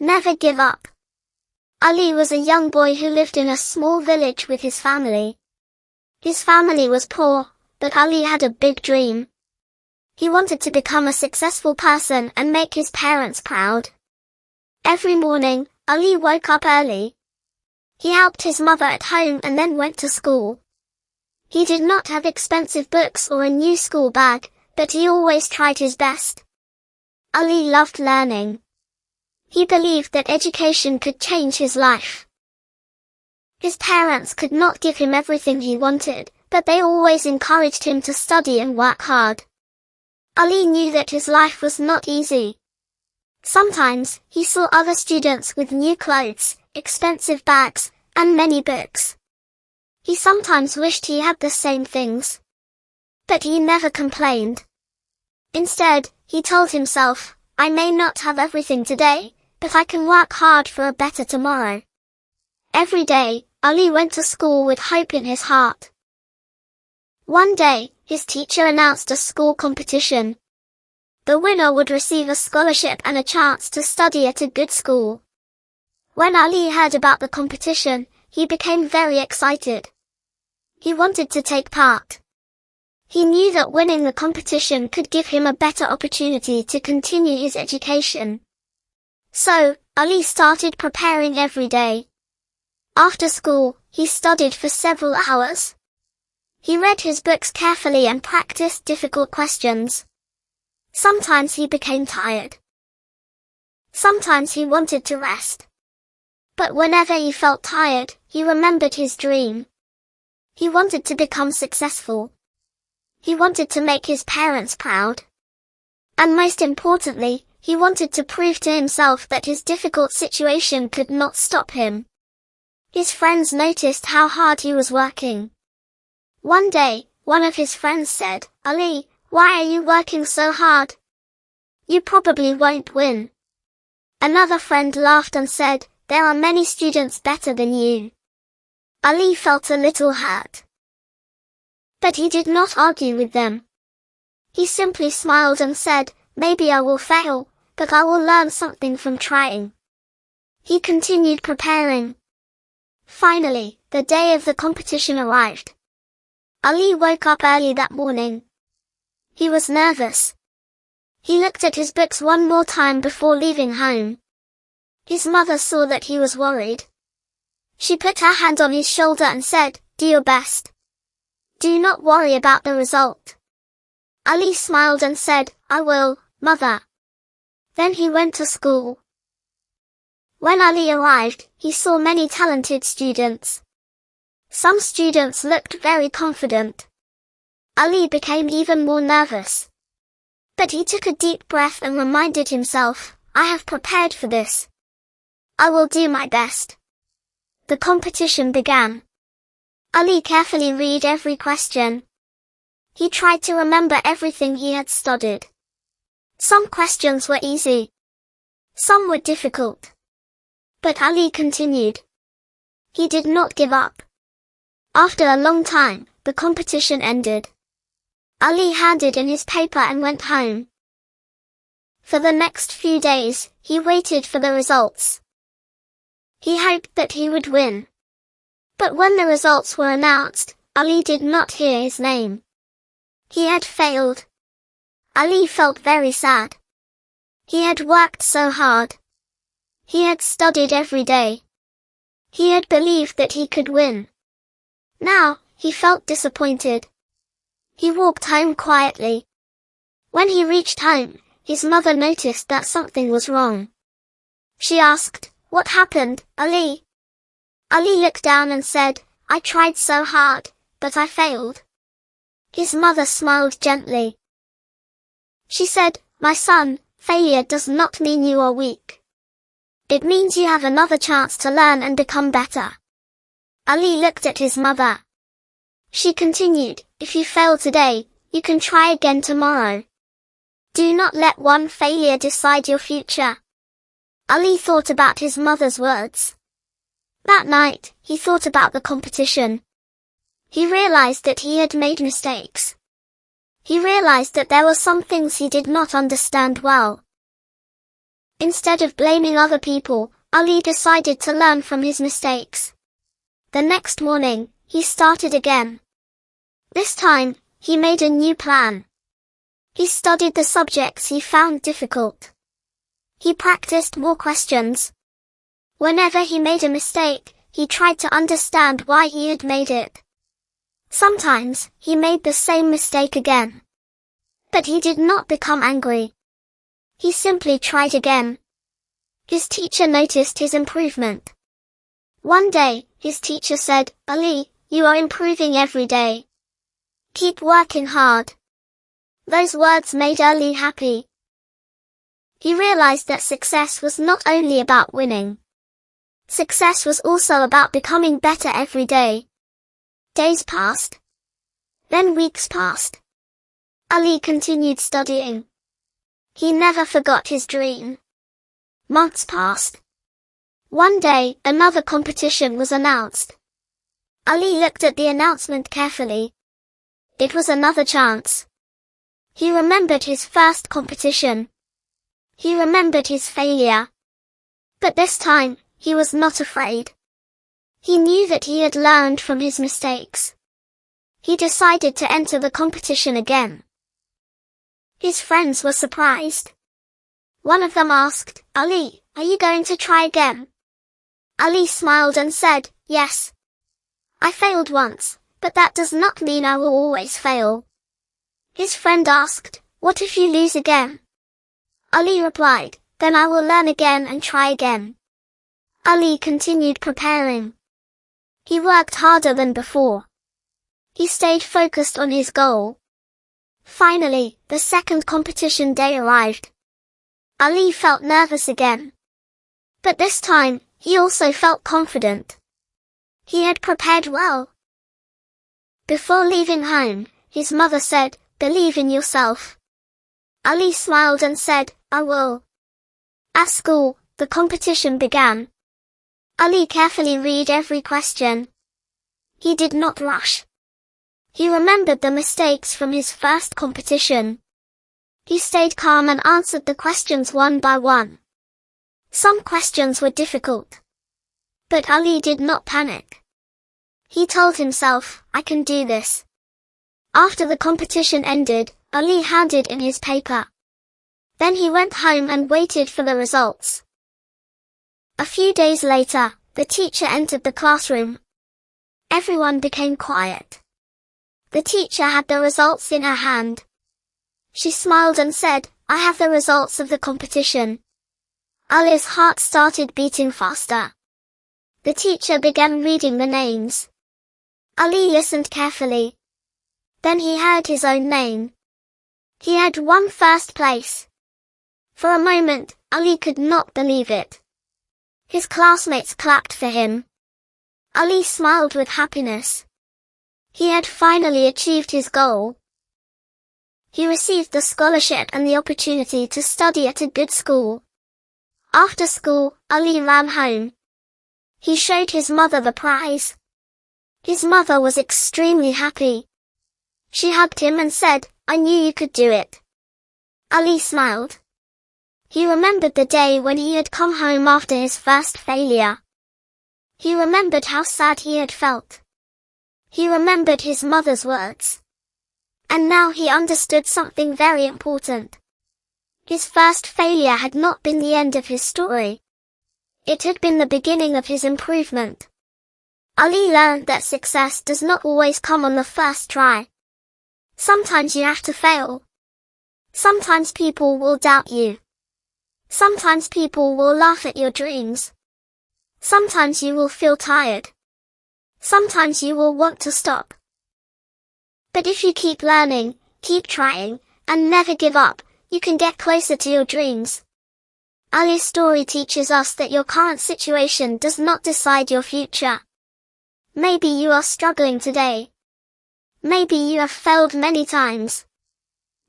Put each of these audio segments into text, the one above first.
Never give up. Ali was a young boy who lived in a small village with his family. His family was poor, but Ali had a big dream. He wanted to become a successful person and make his parents proud. Every morning, Ali woke up early. He helped his mother at home and then went to school. He did not have expensive books or a new school bag, but he always tried his best. Ali loved learning. He believed that education could change his life. His parents could not give him everything he wanted, but they always encouraged him to study and work hard. Ali knew that his life was not easy. Sometimes, he saw other students with new clothes, expensive bags, and many books. He sometimes wished he had the same things. But he never complained. Instead, he told himself, I may not have everything today, but I can work hard for a better tomorrow. Every day, Ali went to school with hope in his heart. One day, his teacher announced a school competition. The winner would receive a scholarship and a chance to study at a good school. When Ali heard about the competition, he became very excited. He wanted to take part. He knew that winning the competition could give him a better opportunity to continue his education. So, Ali started preparing every day. After school, he studied for several hours. He read his books carefully and practiced difficult questions. Sometimes he became tired. Sometimes he wanted to rest. But whenever he felt tired, he remembered his dream. He wanted to become successful. He wanted to make his parents proud. And most importantly, he wanted to prove to himself that his difficult situation could not stop him. His friends noticed how hard he was working. One day, one of his friends said, Ali, why are you working so hard? You probably won't win. Another friend laughed and said, there are many students better than you. Ali felt a little hurt. But he did not argue with them. He simply smiled and said, maybe I will fail, but I will learn something from trying. He continued preparing. Finally, the day of the competition arrived. Ali woke up early that morning. He was nervous. He looked at his books one more time before leaving home. His mother saw that he was worried. She put her hand on his shoulder and said, do your best. Do not worry about the result. Ali smiled and said, I will, mother. Then he went to school. When Ali arrived, he saw many talented students. Some students looked very confident. Ali became even more nervous. But he took a deep breath and reminded himself, I have prepared for this. I will do my best. The competition began. Ali carefully read every question. He tried to remember everything he had studied. Some questions were easy. Some were difficult. But Ali continued. He did not give up. After a long time, the competition ended. Ali handed in his paper and went home. For the next few days, he waited for the results. He hoped that he would win. But when the results were announced, Ali did not hear his name. He had failed. Ali felt very sad. He had worked so hard. He had studied every day. He had believed that he could win. Now, he felt disappointed. He walked home quietly. When he reached home, his mother noticed that something was wrong. She asked, what happened, Ali? Ali looked down and said, I tried so hard, but I failed. His mother smiled gently. She said, my son, failure does not mean you are weak. It means you have another chance to learn and become better. Ali looked at his mother. She continued, if you fail today, you can try again tomorrow. Do not let one failure decide your future. Ali thought about his mother's words. That night, he thought about the competition. He realized that he had made mistakes. He realized that there were some things he did not understand well. Instead of blaming other people, Ali decided to learn from his mistakes. The next morning, he started again. This time, he made a new plan. He studied the subjects he found difficult. He practiced more questions. Whenever he made a mistake, he tried to understand why he had made it. Sometimes, he made the same mistake again. But he did not become angry. He simply tried again. His teacher noticed his improvement. One day, his teacher said, "Ali, you are improving every day. Keep working hard." Those words made Ali happy. He realized that success was not only about winning. Success was also about becoming better every day. Days passed. Then weeks passed. Ali continued studying. He never forgot his dream. Months passed. One day, another competition was announced. Ali looked at the announcement carefully. It was another chance. He remembered his first competition. He remembered his failure. But this time, he was not afraid. He knew that he had learned from his mistakes. He decided to enter the competition again. His friends were surprised. One of them asked, "Ali, are you going to try again?" Ali smiled and said, "Yes. I failed once, but that does not mean I will always fail." His friend asked, "What if you lose again?" Ali replied, "Then I will learn again and try again." Ali continued preparing. He worked harder than before. He stayed focused on his goal. Finally, the second competition day arrived. Ali felt nervous again. But this time, he also felt confident. He had prepared well. Before leaving home, his mother said, "Believe in yourself." Ali smiled and said, "I will." At school, the competition began. Ali carefully read every question. He did not rush. He remembered the mistakes from his first competition. He stayed calm and answered the questions one by one. Some questions were difficult. But Ali did not panic. He told himself, "I can do this." After the competition ended, Ali handed in his paper. Then he went home and waited for the results. A few days later, the teacher entered the classroom. Everyone became quiet. The teacher had the results in her hand. She smiled and said, "I have the results of the competition." Ali's heart started beating faster. The teacher began reading the names. Ali listened carefully. Then he heard his own name. He had won first place. For a moment, Ali could not believe it. His classmates clapped for him. Ali smiled with happiness. He had finally achieved his goal. He received the scholarship and the opportunity to study at a good school. After school, Ali ran home. He showed his mother the prize. His mother was extremely happy. She hugged him and said, "I knew you could do it." Ali smiled. He remembered the day when he had come home after his first failure. He remembered how sad he had felt. He remembered his mother's words. And now he understood something very important. His first failure had not been the end of his story. It had been the beginning of his improvement. Ali learned that success does not always come on the first try. Sometimes you have to fail. Sometimes people will doubt you. Sometimes people will laugh at your dreams. Sometimes you will feel tired. Sometimes you will want to stop. But if you keep learning, keep trying, and never give up, you can get closer to your dreams. Ali's story teaches us that your current situation does not decide your future. Maybe you are struggling today. Maybe you have failed many times.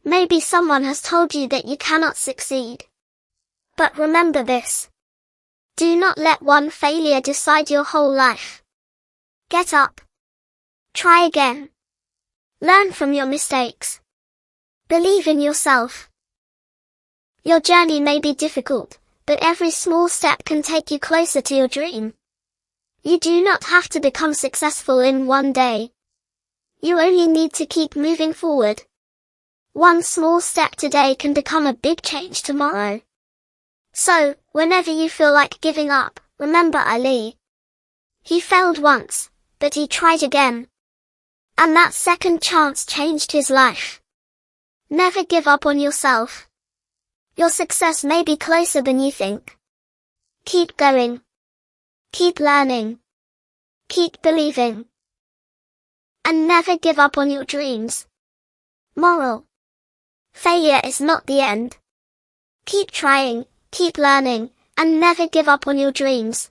Maybe someone has told you that you cannot succeed. But remember this. Do not let one failure decide your whole life. Get up. Try again. Learn from your mistakes. Believe in yourself. Your journey may be difficult, but every small step can take you closer to your dream. You do not have to become successful in one day. You only need to keep moving forward. One small step today can become a big change tomorrow. So, whenever you feel like giving up, remember Ali. He failed once, but he tried again. And that second chance changed his life. Never give up on yourself. Your success may be closer than you think. Keep going. Keep learning. Keep believing. And never give up on your dreams. Moral: failure is not the end. Keep trying, keep learning, and never give up on your dreams.